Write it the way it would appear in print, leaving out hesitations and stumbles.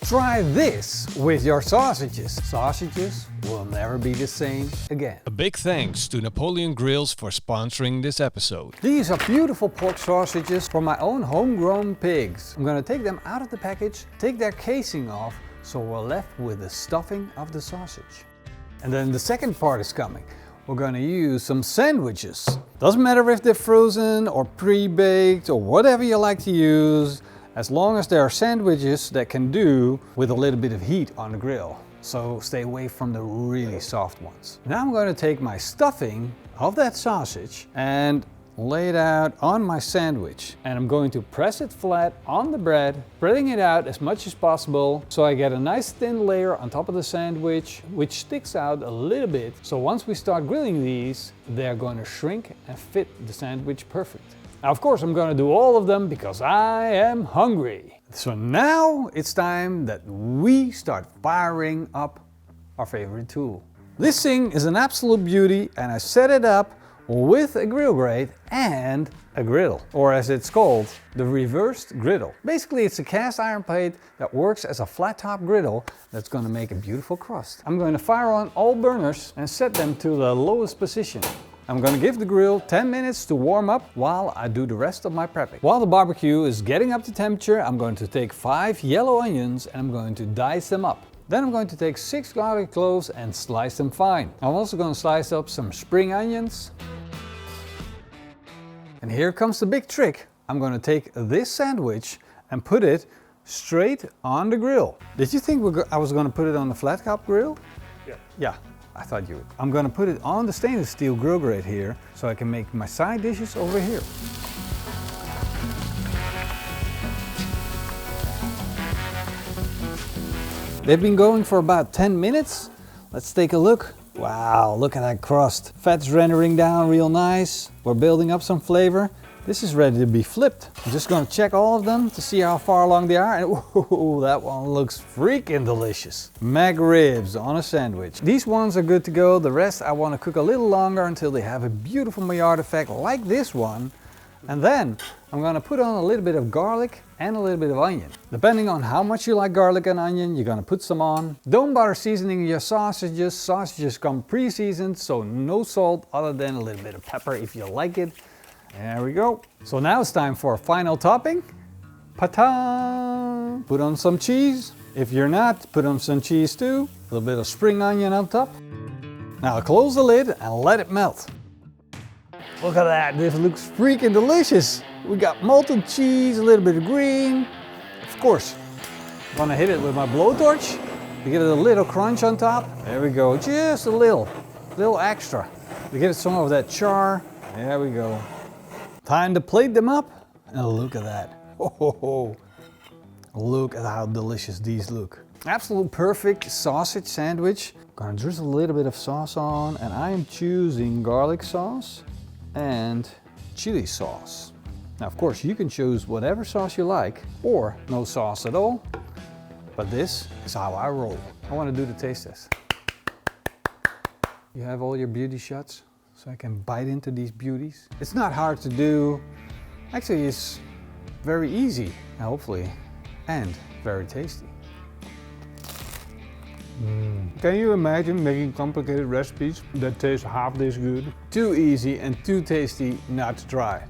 Try this with your sausages. Sausages will never be the same again. A big thanks to Napoleon Grills for sponsoring this episode. These are beautiful pork sausages from my own homegrown pigs. I'm gonna take them out of the package, take their casing off, so we're left with the stuffing of the sausage. And then the second part is coming. We're gonna use some sandwiches. Doesn't matter if they're frozen or pre-baked or whatever you like to use, as long as there are sandwiches that can do with a little bit of heat on the grill. So stay away from the really soft ones. Now I'm going to take my stuffing of that sausage and lay it out on my sandwich. And I'm going to press it flat on the bread, spreading it out as much as possible so I get a nice thin layer on top of the sandwich, which sticks out a little bit. So once we start grilling these, they're going to shrink and fit the sandwich perfect. Now, of course, I'm going to do all of them because I am hungry. So now it's time that we start firing up our favorite tool. This thing is an absolute beauty, and I set it up with a grill grate and a griddle, or as it's called, the reversed griddle. Basically, it's a cast iron plate that works as a flat top griddle that's going to make a beautiful crust. I'm going to fire on all burners and set them to the lowest position. I'm going to give the grill 10 minutes to warm up while I do the rest of my prepping. While the barbecue is getting up to temperature, I'm going to take 5 yellow onions and I'm going to dice them up. Then I'm going to take 6 garlic cloves and slice them fine. I'm also going to slice up some spring onions. And here comes the big trick. I'm going to take this sandwich and put it straight on the grill. Did you think I was going to put it on the flat top grill? Yeah. I thought you would. I'm going to put it on the stainless steel grill grate here so I can make my side dishes over here. They've been going for about 10 minutes. Let's take a look. Wow, look at that crust. Fat's rendering down real nice. We're building up some flavor. This is ready to be flipped. I'm just going to check all of them to see how far along they are. And ooh, that one looks freaking delicious. Mag ribs on a sandwich. These ones are good to go. The rest I want to cook a little longer until they have a beautiful Maillard effect like this one. And then I'm going to put on a little bit of garlic and a little bit of onion. Depending on how much you like garlic and onion, you're going to put some on. Don't bother seasoning your sausages. Sausages come pre-seasoned, so no salt other than a little bit of pepper if you like it. There we go. So now it's time for a final topping. Pa-ta! Put on some cheese. If you're not, put on some cheese too. A little bit of spring onion on top. Now close the lid and let it melt. Look at that, this looks freaking delicious. We got molten cheese, a little bit of green. Of course, I'm gonna hit it with my blowtorch to get it a little crunch on top. There we go, just a little extra. To get some of that char. There we go. Time to plate them up, and look at that. Oh, look at how delicious these look. Absolute perfect sausage sandwich. Gonna drizzle a little bit of sauce on, and I am choosing garlic sauce and chili sauce. Now, of course, you can choose whatever sauce you like, or no sauce at all, but this is how I roll. I want to do the taste test. You have all your beauty shots? So I can bite into these beauties. It's not hard to do. Actually, it's very easy, hopefully, and very tasty. Can you imagine making complicated recipes that taste half this good? Too easy and too tasty not to try.